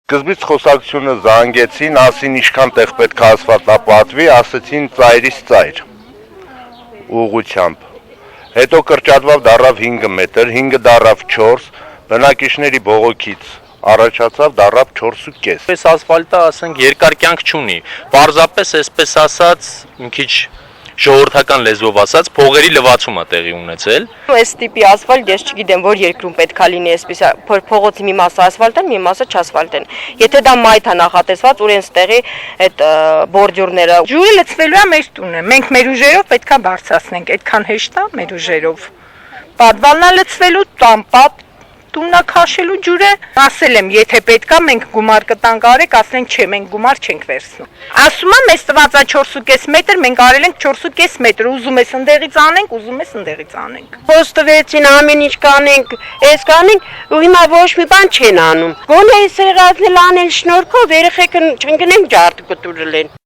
Սկզբից խոսակցությունը զանգեցին, ասին ինչքան տեղ պետք է ասֆալտապատվի, ասեցին ծայրից ծայր ուղղությամբ։ Հետո կրճատվավ դառավ 5 մետր, 5 դառավ 4, բնակիչների բողոքից առաջացավ դառավ 4.5։ Այս ասֆալտը, ասենք, երկար կյանք չունի։ Պարզապես այսպես ասած, մի քիչ ժողովրդական լեզվով ասած, փողերի լվացում է տեղի ունեցել։ Այս տիպի ասֆալտ ես չգիտեմ, որ երկրում պետքա լինի այսպես փողոցի մի մասը ասֆալտ են, մի մասը չասֆալտ են։ Եթե դա մայթ է նախատեսված, ուրեն ստեղի այդ բորդյուրները։ Ջուրը լցվելու է մեր տունը։ Մենք մեր ուժերով պետքա բարձրացնենք, այդքան հեշտ է մեր ուժերով։ Պատվալն է լցվելու, տամպատ տուննա քաշելու ջուրը, ասել եմ, եթե պետքա մենք գումար կտանք արեք, ասենք չէ, մենք գումար չենք վերցնում։ Ասում եմ, այս տված է 4.5 մետր, մենք արել ենք 4.5 մետր, ուզում ես ընդեղից անենք, ուզում ես ընդեղից անենք։ Խոս տվեցին ամեն ինչ կանենք, այս կանենք, ու հիմա ոչ մի բան չեն անում։ Գոնե այս եղածն էլ անել շնորհքով երեխեքը չընկնեն ջարդը կտուրել են։